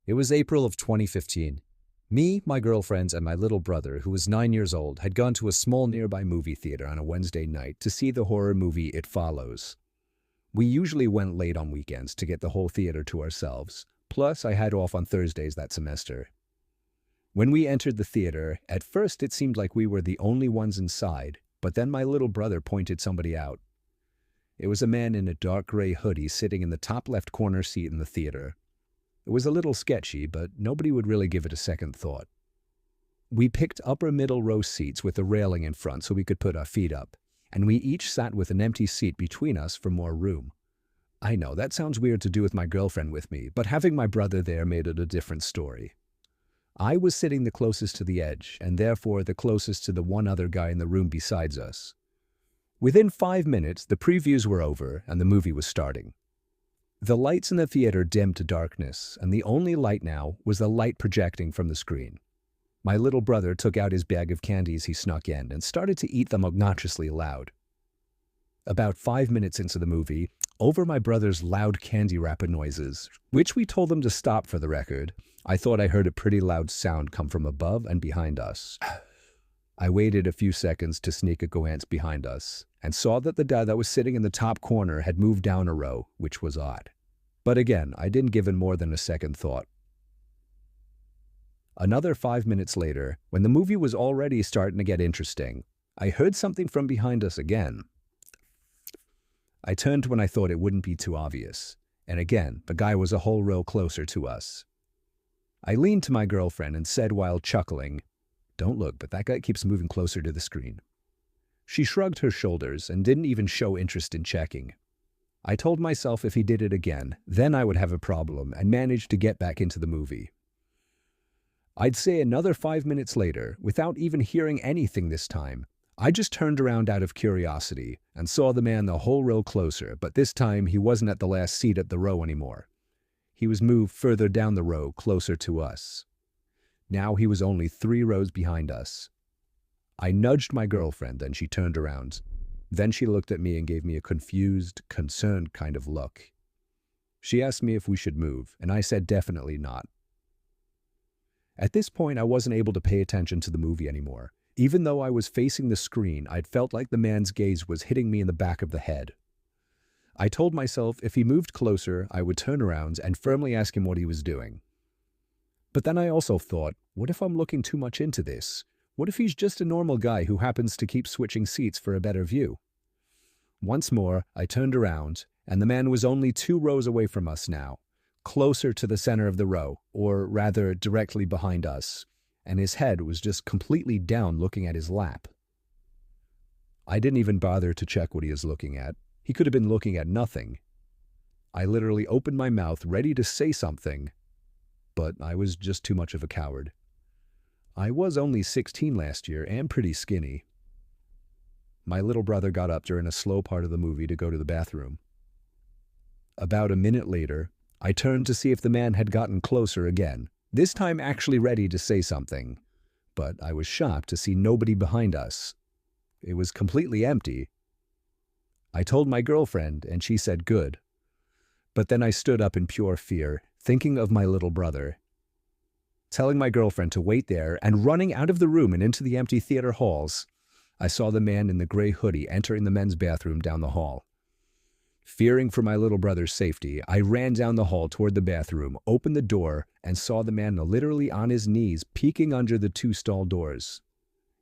It was April of 2015. Me, my girlfriends, and my little brother, who was 9 years old, had gone to a small nearby movie theater on a Wednesday night to see the horror movie It Follows. We usually went late on weekends to get the whole theater to ourselves. Plus, I had off on Thursdays that semester. When we entered the theater, at first it seemed like we were the only ones inside, but then my little brother pointed somebody out. It was a man in a dark gray hoodie sitting in the top left corner seat in the theater. It was a little sketchy, but nobody would really give it a second thought. We picked upper middle row seats with a railing in front so we could put our feet up, and we each sat with an empty seat between us for more room. I know, that sounds weird to do with my girlfriend with me, but having my brother there made it a different story. I was sitting the closest to the edge, and therefore the closest to the one other guy in the room besides us. Within 5 minutes, the previews were over and the movie was starting. The lights in the theater dimmed to darkness, and the only light now was the light projecting from the screen. My little brother took out his bag of candies he snuck in and started to eat them obnoxiously loud. About 5 minutes into the movie, over my brother's loud candy wrapper noises, which we told them to stop for the record, I thought I heard a pretty loud sound come from above and behind us. I waited a few seconds to sneak a glance behind us and saw that the guy that was sitting in the top corner had moved down a row, which was odd. But again, I didn't give it more than a second thought. Another 5 minutes later, when the movie was already starting to get interesting, I heard something from behind us again. I turned when I thought it wouldn't be too obvious, and again, the guy was a whole row closer to us. I leaned to my girlfriend and said while chuckling, "Don't look, but that guy keeps moving closer to the screen." She shrugged her shoulders and didn't even show interest in checking. I told myself if he did it again, then I would have a problem and managed to get back into the movie. I'd say another 5 minutes later, without even hearing anything this time, I just turned around out of curiosity and saw the man the whole row closer, but this time he wasn't at the last seat at the row anymore. He was moved further down the row, closer to us. Now he was only 3 rows behind us. I nudged my girlfriend and she turned around. Then she looked at me and gave me a confused, concerned kind of look. She asked me if we should move, and I said definitely not. At this point, I wasn't able to pay attention to the movie anymore. Even though I was facing the screen, I'd felt like the man's gaze was hitting me in the back of the head. I told myself if he moved closer, I would turn around and firmly ask him what he was doing. But then I also thought, what if I'm looking too much into this? What if he's just a normal guy who happens to keep switching seats for a better view? Once more, I turned around, and the man was only 2 rows away from us now, closer to the center of the row, or rather directly behind us, and his head was just completely down looking at his lap. I didn't even bother to check what he was looking at. He could have been looking at nothing. I literally opened my mouth ready to say something, but I was just too much of a coward. I was only 16 last year and pretty skinny. My little brother got up during a slow part of the movie to go to the bathroom. About a minute later, I turned to see if the man had gotten closer again, this time actually ready to say something. But I was shocked to see nobody behind us. It was completely empty. I told my girlfriend, and she said good. But then I stood up in pure fear, thinking of my little brother. Telling my girlfriend to wait there and running out of the room and into the empty theater halls, I saw the man in the gray hoodie entering the men's bathroom down the hall. Fearing for my little brother's safety, I ran down the hall toward the bathroom, opened the door, and saw the man literally on his knees peeking under the 2 stall doors.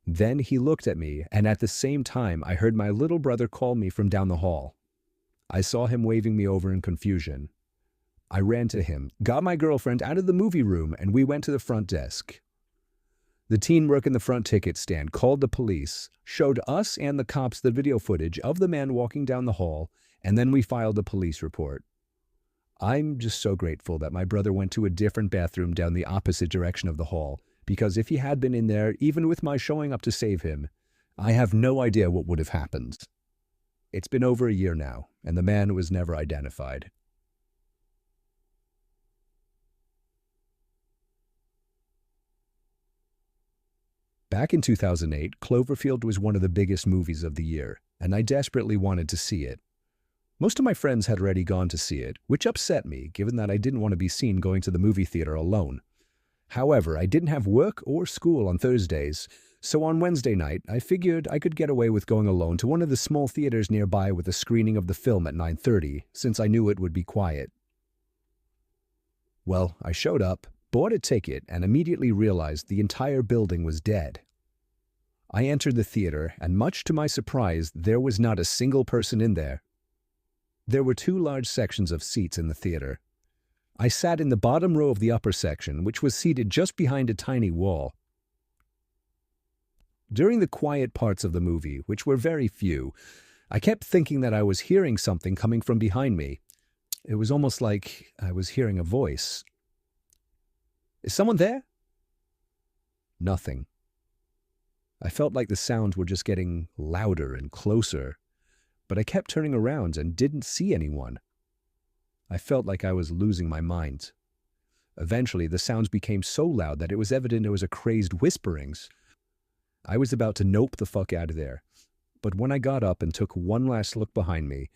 Then he looked at me, and at the same time I heard my little brother call me from down the hall. I saw him waving me over in confusion. I ran to him, got my girlfriend out of the movie room, and we went to the front desk. The teen working the front ticket stand called the police, showed us and the cops the video footage of the man walking down the hall, and then we filed a police report. I'm just so grateful that my brother went to a different bathroom down the opposite direction of the hall, because if he had been in there, even with my showing up to save him, I have no idea what would have happened. It's been over a year now, and the man was never identified. Back in 2008, Cloverfield was one of the biggest movies of the year, and I desperately wanted to see it. Most of my friends had already gone to see it, which upset me, given that I didn't want to be seen going to the movie theater alone. However, I didn't have work or school on Thursdays, so on Wednesday night, I figured I could get away with going alone to one of the small theaters nearby with a screening of the film at 9:30, since I knew it would be quiet. Well, I showed up, bought a ticket, and immediately realized the entire building was dead. I entered the theater, and much to my surprise, there was not a single person in there. There were 2 large sections of seats in the theater. I sat in the bottom row of the upper section, which was seated just behind a tiny wall. During the quiet parts of the movie, which were very few, I kept thinking that I was hearing something coming from behind me. It was almost like I was hearing a voice. Is someone there? Nothing. I felt like the sounds were just getting louder and closer, but I kept turning around and didn't see anyone. I felt like I was losing my mind. Eventually, the sounds became so loud that it was evident it was a crazed whisperings. I was about to nope the fuck out of there, but when I got up and took one last look behind me,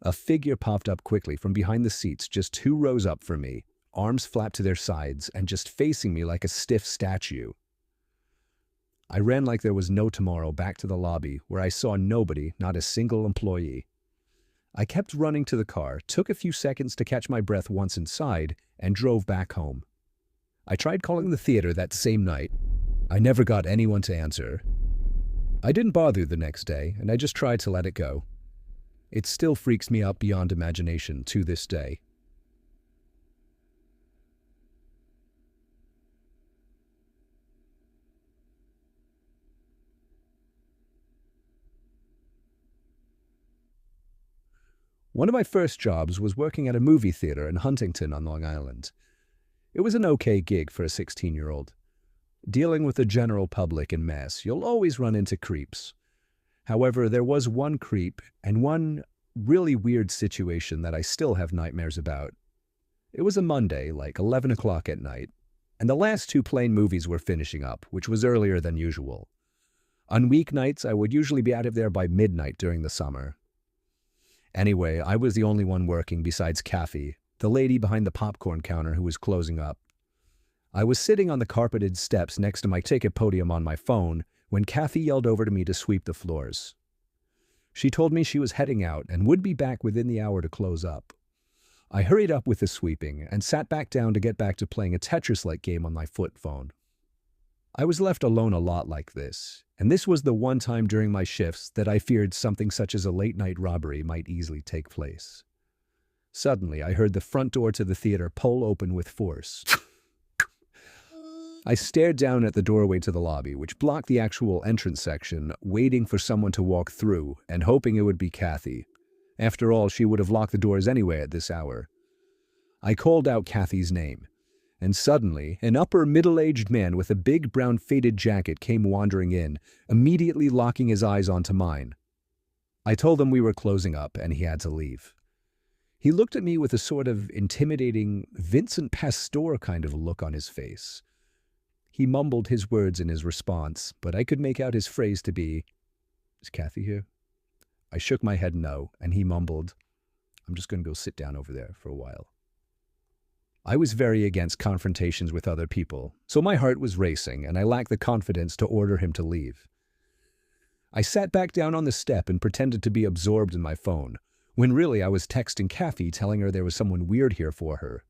a figure popped up quickly from behind the seats just 2 rows up from me, arms flapped to their sides and just facing me like a stiff statue. I ran like there was no tomorrow back to the lobby, where I saw nobody, not a single employee. I kept running to the car, took a few seconds to catch my breath once inside, and drove back home. I tried calling the theater that same night. I never got anyone to answer. I didn't bother the next day, and I just tried to let it go. It still freaks me out beyond imagination to this day. One of my first jobs was working at a movie theater in Huntington on Long Island. It was an okay gig for a 16-year-old. Dealing with the general public in mass, you'll always run into creeps. However, there was one creep and one really weird situation that I still have nightmares about. It was a Monday, like 11 o'clock at night, and the last 2 plane movies were finishing up, which was earlier than usual. On weeknights, I would usually be out of there by midnight during the summer. Anyway, I was the only one working besides Kathy, the lady behind the popcorn counter who was closing up. I was sitting on the carpeted steps next to my ticket podium on my phone when Kathy yelled over to me to sweep the floors. She told me she was heading out and would be back within the hour to close up. I hurried up with the sweeping and sat back down to get back to playing a Tetris-like game on my flip phone. I was left alone a lot like this, and this was the one time during my shifts that I feared something such as a late-night robbery might easily take place. Suddenly, I heard the front door to the theater pull open with force. I stared down at the doorway to the lobby, which blocked the actual entrance section, waiting for someone to walk through and hoping it would be Kathy. After all, she would have locked the doors anyway at this hour. I called out Kathy's name, and suddenly, an upper middle-aged man with a big brown faded jacket came wandering in, immediately locking his eyes onto mine. I told him we were closing up and he had to leave. He looked at me with a sort of intimidating Vincent Pastore kind of look on his face. He mumbled his words in his response, but I could make out his phrase to be, "Is Kathy here?" I shook my head no, and he mumbled, "I'm just going to go sit down over there for a while." I was very against confrontations with other people, so my heart was racing, and I lacked the confidence to order him to leave. I sat back down on the step and pretended to be absorbed in my phone, when really I was texting Kathy telling her there was someone weird here for her.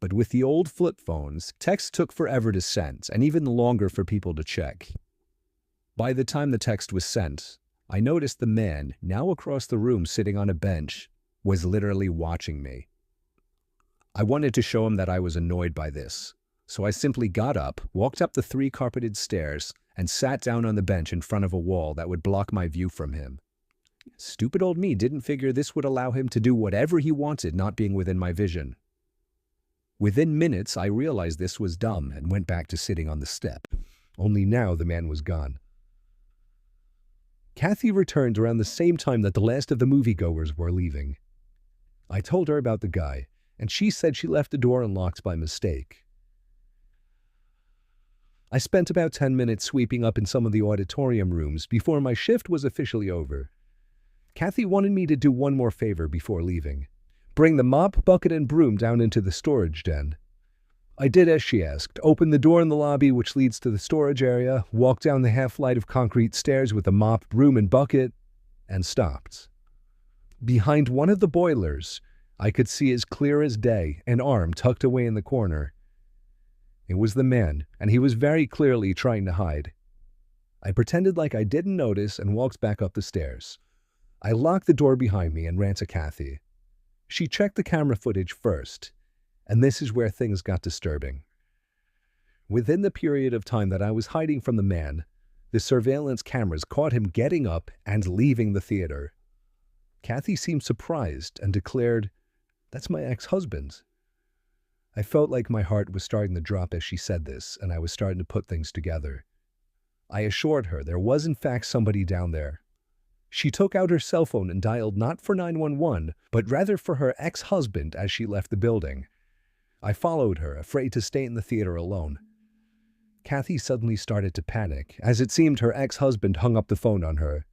But with the old flip phones, texts took forever to send, and even longer for people to check. By the time the text was sent, I noticed the man, now across the room sitting on a bench, was literally watching me. I wanted to show him that I was annoyed by this, so I simply got up, walked up the 3 carpeted stairs, and sat down on the bench in front of a wall that would block my view from him. Stupid old me didn't figure this would allow him to do whatever he wanted not being within my vision. Within minutes, I realized this was dumb and went back to sitting on the step. Only now the man was gone. Kathy returned around the same time that the last of the moviegoers were leaving. I told her about the guy, and she said she left the door unlocked by mistake. I spent about 10 minutes sweeping up in some of the auditorium rooms before my shift was officially over. Kathy wanted me to do one more favor before leaving. Bring the mop, bucket, and broom down into the storage den. I did as she asked, opened the door in the lobby which leads to the storage area, walked down the half-flight of concrete stairs with the mop, broom, and bucket, and stopped. Behind one of the boilers, I could see as clear as day an arm tucked away in the corner. It was the man, and he was very clearly trying to hide. I pretended like I didn't notice and walked back up the stairs. I locked the door behind me and ran to Kathy. She checked the camera footage first, and this is where things got disturbing. Within the period of time that I was hiding from the man, the surveillance cameras caught him getting up and leaving the theater. Kathy seemed surprised and declared, "That's my ex-husband." I felt like my heart was starting to drop as she said this, and I was starting to put things together. I assured her there was in fact somebody down there. She took out her cell phone and dialed not for 911, but rather for her ex-husband as she left the building. I followed her, afraid to stay in the theater alone. Kathy suddenly started to panic, as it seemed her ex-husband hung up the phone on her.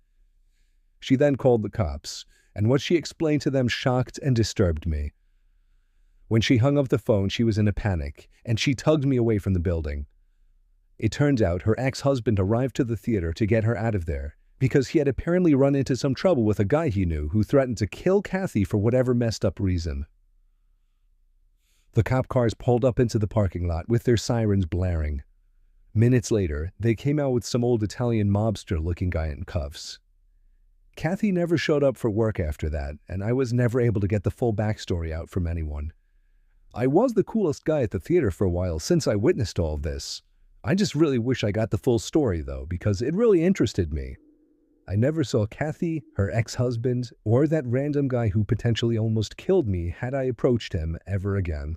She then called the cops, and what she explained to them shocked and disturbed me. When she hung up the phone, she was in a panic, and she tugged me away from the building. It turned out her ex-husband arrived to the theater to get her out of there, because he had apparently run into some trouble with a guy he knew who threatened to kill Kathy for whatever messed up reason. The cop cars pulled up into the parking lot with their sirens blaring. Minutes later, they came out with some old Italian mobster-looking guy in cuffs. Kathy never showed up for work after that, and I was never able to get the full backstory out from anyone. I was the coolest guy at the theater for a while since I witnessed all of this. I just really wish I got the full story, though, because it really interested me. I never saw Kathy, her ex-husband, or that random guy who potentially almost killed me had I approached him ever again.